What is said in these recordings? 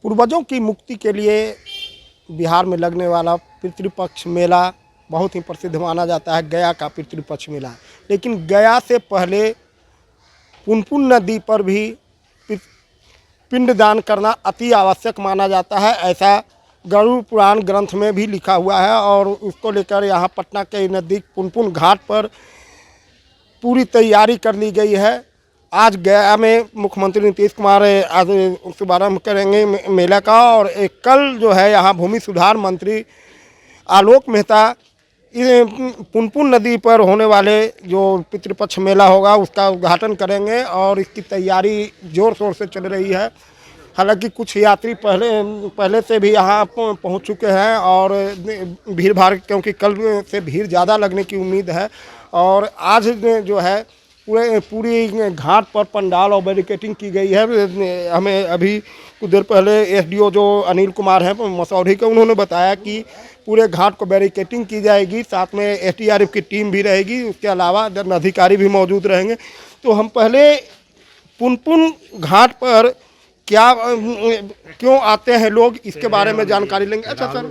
पूर्वजों की मुक्ति के लिए बिहार में लगने वाला पितृपक्ष मेला बहुत ही प्रसिद्ध माना जाता है, गया का पितृपक्ष मेला। लेकिन गया से पहले पुनपुन नदी पर भी पिंडदान करना अति आवश्यक माना जाता है, ऐसा गरुड़ पुराण ग्रंथ में भी लिखा हुआ है। और उसको लेकर यहाँ पटना के नज़दीक पुनपुन घाट पर पूरी तैयारी कर ली गई है। आज गया में मुख्यमंत्री नीतीश कुमार आज शुभारम्भ करेंगे मेला का, और एक कल जो है यहाँ भूमि सुधार मंत्री आलोक मेहता पुनपुन नदी पर होने वाले जो पितृपक्ष मेला होगा उसका उद्घाटन करेंगे, और इसकी तैयारी ज़ोर शोर से चल रही है। हालांकि कुछ यात्री पहले से भी यहाँ पहुँच चुके हैं, और भीड़ भाड़ क्योंकि कल से भीड़ ज़्यादा लगने की उम्मीद है। और आज जो है पूरी घाट पर पंडाल और बैरिकेटिंग की गई है। हमें अभी कुछ देर पहले एसडीओ जो अनिल कुमार हैं मसौढ़ी के, उन्होंने बताया कि पूरे घाट को बैरिकेटिंग की जाएगी, साथ में एसडीआरएफ की टीम भी रहेगी, उसके अलावा अधिकारी भी मौजूद रहेंगे। तो हम पहले पुनपुन घाट पर क्या क्यों आते हैं लोग, इसके बारे में जानकारी लेंगे। अच्छा सर,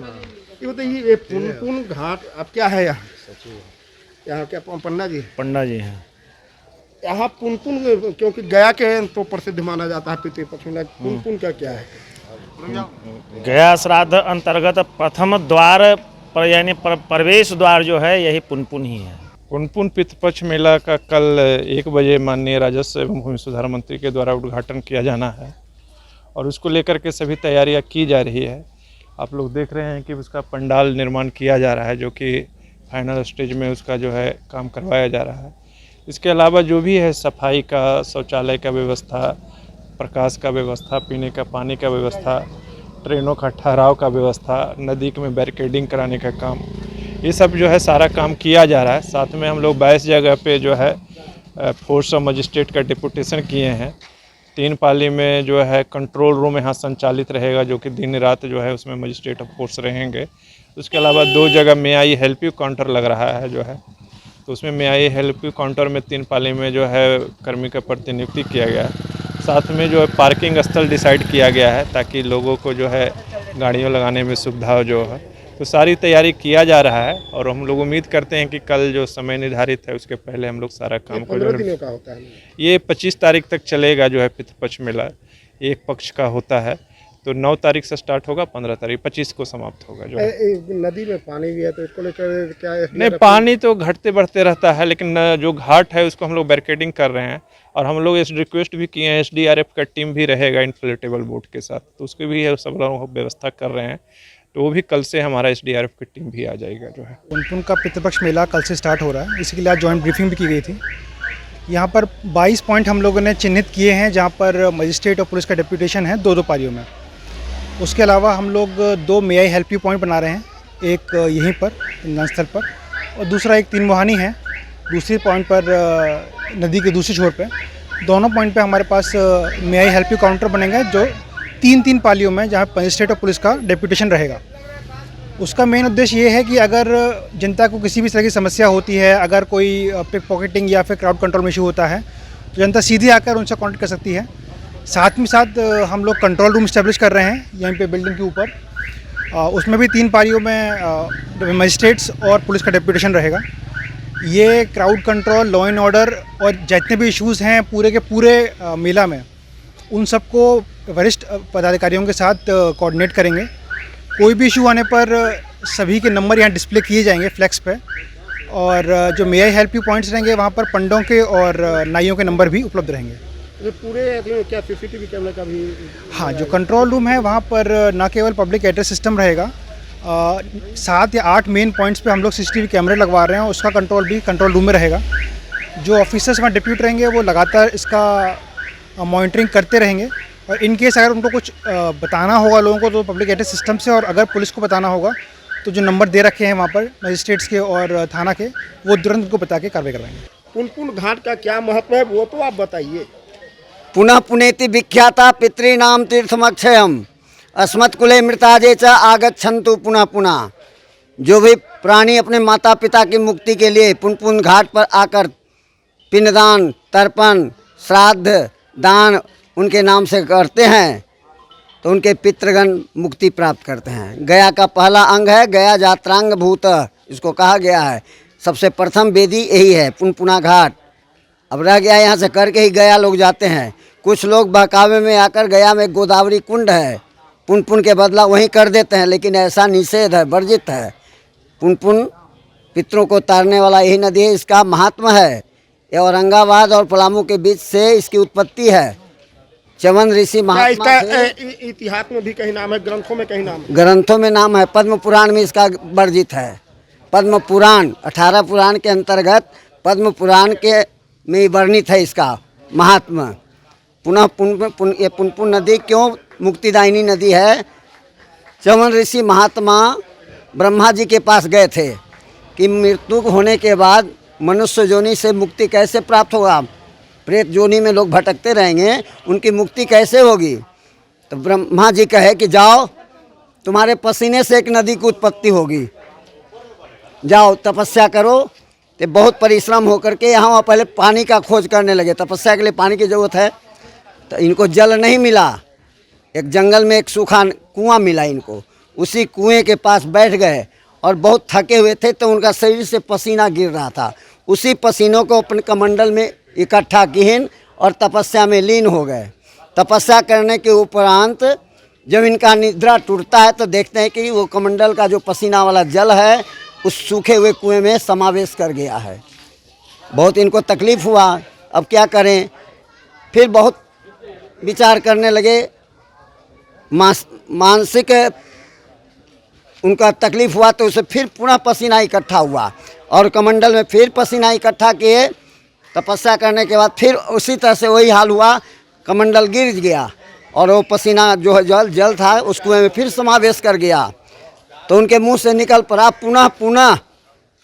ये बताइए, ये पुनपुन घाट अब क्या है यहाँ क्या पन्ना जी हैं यहाँ पुनपुन, क्योंकि गया के तो प्रसिद्ध माना जाता है पितृपक्ष मेला, पुनपुन का क्या है? गया श्राद्ध अंतर्गत प्रथम द्वार पर यानी प्रवेश द्वार जो है यही पुनपुन ही है। पुनपुन पितृपक्ष मेला का कल 1 बजे माननीय राजस्व एवं भूमि सुधार मंत्री के द्वारा उद्घाटन किया जाना है, और उसको लेकर के सभी तैयारियां की जा रही है। आप लोग देख रहे हैं कि उसका पंडाल निर्माण किया जा रहा है, जो कि फाइनल स्टेज में उसका जो है काम करवाया जा रहा है। इसके अलावा जो भी है सफाई का, शौचालय का व्यवस्था, प्रकाश का व्यवस्था, पीने का पानी का व्यवस्था, ट्रेनों का ठहराव का व्यवस्था, नदी में बैरिकेडिंग कराने का काम, ये सब जो है सारा काम किया जा रहा है। साथ में हम लोग 22 जगह पे जो है फोर्स ऑफ मजिस्ट्रेट का डिपुटेशन किए हैं। 3 पाली में जो है कंट्रोल रूम यहाँ संचालित रहेगा, जो कि दिन रात जो है उसमें मजिस्ट्रेट ऑफ फोर्स रहेंगे। उसके अलावा 2 जगह मे आई हेल्प यू काउंटर लग रहा है जो है, तो उसमें मे आई हेल्प यू काउंटर में 3 पाली में जो है कर्मी का प्रतिनियुक्ति किया गया है। साथ में जो है पार्किंग स्थल डिसाइड किया गया है, ताकि लोगों को जो है गाड़ियों लगाने में सुविधा जो है, तो सारी तैयारी किया जा रहा है। और हम लोग उम्मीद करते हैं कि कल जो समय निर्धारित है उसके पहले हम लोग सारा काम को जो है, ये 25 तारीख तक चलेगा जो है पितृपक्ष मेला। एक पक्ष का होता है, तो 9 तारीख से स्टार्ट होगा, 15 तारीख 25 को समाप्त होगा। जो नदी में पानी भी है, तो इसको लेकर क्या नहीं, पानी तो घटते बढ़ते रहता है, लेकिन जो घाट है उसको हम लोग बैरिकेडिंग कर रहे हैं। और हम लोग इस रिक्वेस्ट भी किए हैं, एसडीआरएफ का टीम भी रहेगा इन्फ्लेटेबल बोट के साथ, तो उसकी भी सब लोग व्यवस्था कर रहे हैं। तो वो भी कल से हमारा एसडीआरएफ की टीम भी आ जाएगा जो है। पुनपुन का पितृपक्ष मेला कल से स्टार्ट हो रहा है, इसके लिए आज जॉइंट ब्रीफिंग भी की गई थी। यहाँ पर 22 पॉइंट हम लोगों ने चिन्हित किए हैं, जहाँ पर मजिस्ट्रेट और पुलिस का डेप्यूटेशन है 2-2 पारियों में। उसके अलावा हम लोग 2 मे आई हेल्प यू पॉइंट बना रहे हैं, एक यहीं पर पिंडदान स्थल पर, और दूसरा एक 3 मोहानी है दूसरी पॉइंट पर नदी के दूसरी छोर पे। दोनों पॉइंट पे हमारे पास मे आई हेल्प यू काउंटर बनेंगे, जो 3-3 पालियों में, जहाँ मजिस्ट्रेट और पुलिस का डेप्यूटेशन रहेगा। उसका मेन उद्देश्य ये है कि अगर जनता को किसी भी तरह की समस्या होती है, अगर कोई पिक पॉकेटिंग या फिर क्राउड कंट्रोल में इशू होता है, तो जनता सीधे आकर उनसे कॉन्टेक्ट कर सकती है। साथ में साथ हम लोग कंट्रोल रूम इस्टेब्लिश कर रहे हैं यहीं पे बिल्डिंग के ऊपर। उसमें भी 3 पारियों में मजिस्ट्रेट्स और पुलिस का डेप्यूटेशन रहेगा। ये crowd control, law and order और जितने भी इश्यूज़ हैं पूरे के पूरे मेला में, उन सबको वरिष्ठ पदाधिकारियों के साथ कोऑर्डिनेट करेंगे। कोई भी इशू आने पर सभी के नंबर यहाँ डिस्प्ले किए जाएंगे फ्लैक्स पे, और जो मे आई हेल्प यू पॉइंट्स रहेंगे वहाँ पर पंडों के और नाइयों के नंबर भी उपलब्ध रहेंगे। ये पूरे क्या सीसीटीवी कैमरे का भी? हाँ, जो कंट्रोल रूम है वहाँ पर न केवल पब्लिक एड्रेस सिस्टम रहेगा, 7 या 8 मेन पॉइंट्स पे हम लोग सीसीटीवी कैमरे लगवा रहे हैं, उसका कंट्रोल भी कंट्रोल रूम में रहेगा। जो ऑफिसर्स वहाँ डिप्यूट रहेंगे वो लगातार इसका मॉनिटरिंग करते रहेंगे, और इन केस अगर उनको कुछ बताना होगा लोगों को, तो पब्लिक एड्रेस सिस्टम से, और अगर पुलिस को बताना होगा तो जो नंबर दे रखे हैं वहाँ पर मजिस्ट्रेट्स के और थाना के, वो तुरंत उनको बता के कार्रवाई करवाएंगे। पुनपुन घाट का क्या महत्व है वो तो आप बताइए। पुनः पुनेति विख्याता पितॄणां तीर्थमक्षयम् अस्मत्कुले मृताजे च आगच्छन्तु पुनः पुनः। जो भी प्राणी अपने माता पिता की मुक्ति के लिए पुनपुन घाट पर आकर पिंडदान, तर्पण, श्राद्ध, दान उनके नाम से करते हैं, तो उनके पितृगण मुक्ति प्राप्त करते हैं। गया का पहला अंग है गया जात्रांग भूत, इसको कहा गया है। सबसे प्रथम वेदी यही है पुनपुना घाट। अब रह गया यहाँ से करके ही गया लोग जाते हैं। कुछ लोग बहकावे में आकर गया में गोदावरी कुंड है पुनपुन के बदला वहीं कर देते हैं, लेकिन ऐसा निषेध है, वर्जित है। पुनपुन पितरों को तारने वाला यही नदी है, इसका महात्मा है। ये औरंगाबाद और पलामू के बीच से इसकी उत्पत्ति है। चवन ऋषि क्या महात्मा इसका थे। इतिहास में भी कहीं नाम है, ग्रंथों में कहीं नाम है? ग्रंथों में नाम है, पद्म पुराण में इसका वर्जित है। पद्म पुराण 18 पुराण के अंतर्गत पद्म पुराण के में वर्णित है इसका महात्मा। पुनः ये पुनपुन नदी क्यों मुक्तिदायिनी नदी है? चवन ऋषि महात्मा ब्रह्मा जी के पास गए थे कि मृत्यु होने के बाद मनुष्य योनि से मुक्ति कैसे प्राप्त होगा, प्रेत योनि में लोग भटकते रहेंगे, उनकी मुक्ति कैसे होगी? तो ब्रह्मा जी कहे कि जाओ, तुम्हारे पसीने से एक नदी की उत्पत्ति होगी, जाओ तपस्या करो। तो बहुत परिश्रम होकर के यहाँ पहले पानी का खोज करने लगे। तपस्या के लिए पानी की ज़रूरत है, तो इनको जल नहीं मिला। एक जंगल में एक सूखा कुआं मिला इनको, उसी कुएं के पास बैठ गए और बहुत थके हुए थे, तो उनका शरीर से पसीना गिर रहा था। उसी पसीनों को अपने कमंडल में इकट्ठा किए और तपस्या में लीन हो गए। तपस्या करने के उपरांत जब इनका निद्रा टूटता है तो देखते हैं कि वो कमंडल का जो पसीना वाला जल है उस सूखे हुए कुएं में समावेश कर गया है। बहुत इनको तकलीफ़ हुआ, अब क्या करें? फिर बहुत विचार करने लगे, मानसिक उनका तकलीफ़ हुआ, तो उसे फिर पुनः पसीना इकट्ठा हुआ और कमंडल में फिर पसीना इकट्ठा किए। तपस्या करने के बाद फिर उसी तरह से वही हाल हुआ, कमंडल गिर गया और वो पसीना जो है जल था उस कुएं में फिर समावेश कर गया। तो उनके मुंह से निकल पड़ा पुनः पुनः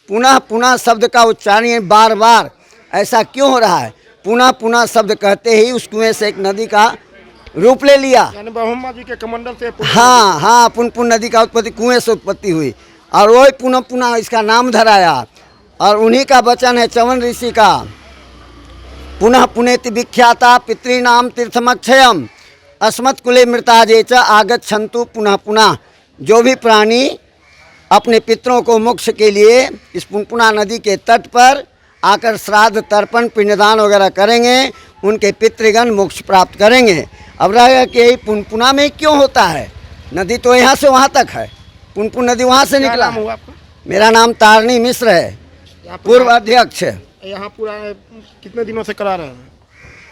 पुनः पुनः शब्द का उच्चारण बार बार। ऐसा क्यों हो रहा है? पुनः पुनः शब्द कहते ही उस कुएं से एक नदी का रूप ले लिया। यानी ब्रह्मा जी के कमंडल से हाँ हाँ, पुनपुन नदी का उत्पत्ति कुएं से उत्पत्ति हुई और वही पुनः पुनः इसका नाम धराया। और उन्हीं का वचन है चवन ऋषि का, पुनः पुनेति विख्याता पितॄणाम तीर्थमक्षयम अस्मत् कुले मृताजे च आगच्छन्तु पुनः पुनः। जो भी प्राणी अपने पितरों को मोक्ष के लिए इस पुनपुना नदी के तट पर आकर श्राद्ध तर्पण पिंडदान वगैरह करेंगे, उनके पितृगण मोक्ष प्राप्त करेंगे। अब रहेगा कि यही पुनपुना में क्यों होता है? नदी तो यहाँ से वहाँ तक है, पुनपुन नदी वहाँ से निकला। नाम हुआ आपका? मेरा नाम तारणी मिश्र है, पूर्व अध्यक्ष। यहाँ पूरा कितने दिनों से करा रहे हैं?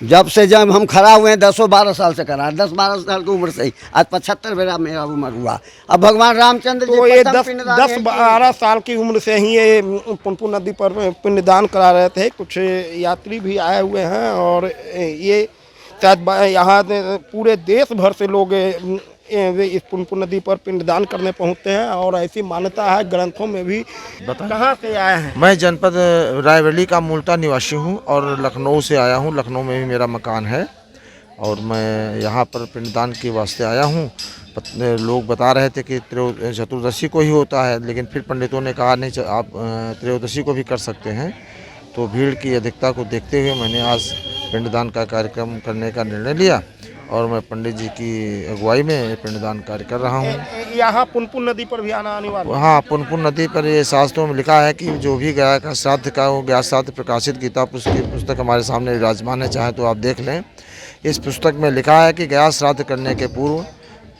जब हम खड़ा हुए हैं 10-12 साल से करा, 10-12 साल की उम्र से ही। आज 75 मेरा उम्र हुआ। अब भगवान रामचंद्र जी तो ये प्रथम पिंडदान 10-12 साल की उम्र से ही ये पुनपुन नदी पर पिंडदान करा रहे थे। कुछ यात्री भी आए हुए हैं और ये शायद यहाँ पूरे देश भर से लोग इस पुनपुन नदी पर पिंडदान करने पहुँचते हैं और ऐसी मान्यता है ग्रंथों में भी। कहाँ से आए हैं? मैं जनपद रायबरेली का मूलतः निवासी हूँ और लखनऊ से आया हूँ। लखनऊ में भी मेरा मकान है और मैं यहाँ पर पिंडदान के वास्ते आया हूँ। लोग बता रहे थे कि चतुर्दशी को ही होता है, लेकिन फिर पंडितों ने कहा नहीं, आप त्रयोदशी को भी कर सकते हैं। तो भीड़ की अधिकता को देखते हुए मैंने आज पिंडदान का कार्यक्रम करने का निर्णय लिया और मैं पंडित जी की अगुवाई में पिंडदान कार्य कर रहा हूँ। यहाँ पुनपुन नदी पर भी आना अनिवार्य? हाँ, पुनपुन नदी पर ये शास्त्रों में लिखा है कि जो भी गया का श्राद्ध का वो गया श्राद्ध प्रकाशित गीता पुस्तक हमारे सामने विराजमान है, चाहे तो आप देख लें। इस पुस्तक में लिखा है कि गया श्राद्ध करने के पूर्व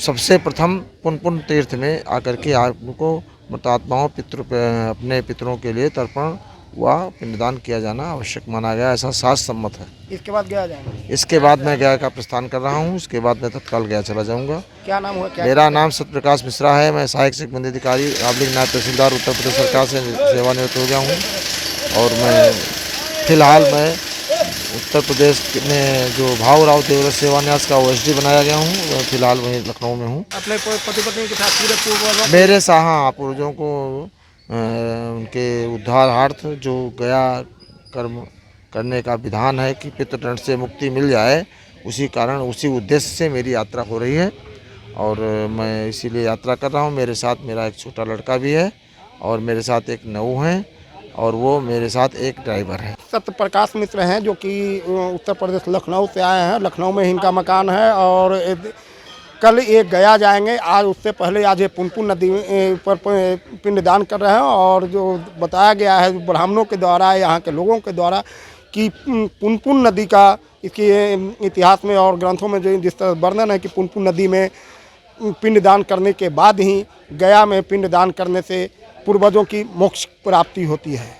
सबसे प्रथम पुनपुन तीर्थ में आकर के आपको मृतात्माओं अपने पितरों के लिए तर्पण व पिंडदान किया जाना आवश्यक माना गया, ऐसा शास्त्र सम्मत है। इसके बाद गया जाएगा? इसके बाद मैं गया का प्रस्थान कर रहा हूँ, उसके बाद मैं तत्काल गया चला जाऊँगा। क्या नाम हुआ? क्या मेरा नाम सत्यप्रकाश मिश्रा है। मैं सहायक संबंधी अधिकारी आबलिग नायब तहसीलदार उत्तर प्रदेश सरकार से सेवानिवृत्त हो गया हूँ और मैं फिलहाल उत्तर प्रदेश में जो भावराव देवरस सेवान्यास का OSD बनाया गया हूँ। फिलहाल वहीं लखनऊ में हूँ। अपने पति पत्नी के साथ पूरे पूर्वजों मेरे पूर्वजों को उनके उद्धारार्थ जो गया कर्म करने का विधान है कि पितृदंड से मुक्ति मिल जाए, उसी कारण उसी उद्देश्य से मेरी यात्रा हो रही है और मैं इसीलिए यात्रा कर रहा हूँ। मेरे साथ मेरा एक छोटा लड़का भी है और मेरे साथ एक नऊ है और वो मेरे साथ एक ड्राइवर है। सत्यप्रकाश मिश्र हैं जो कि उत्तर प्रदेश लखनऊ से आए हैं। लखनऊ में इनका मकान है और कल ये गया जाएंगे। आज उससे पहले आज ये पुनपुन नदी पर पिंडदान कर रहे हैं। और जो बताया गया है ब्राह्मणों के द्वारा, यहाँ के लोगों के द्वारा, कि पुनपुन नदी का इसके इतिहास में और ग्रंथों में जो जिस तरह वर्णन है कि पुनपुन नदी में पिंडदान करने के बाद ही गया में पिंडदान करने से पूर्वजों की मोक्ष प्राप्ति होती है।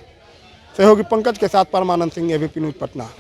सहयोगी पंकज के साथ परमानंद सिंह, एबीपी न्यूज़, पटना।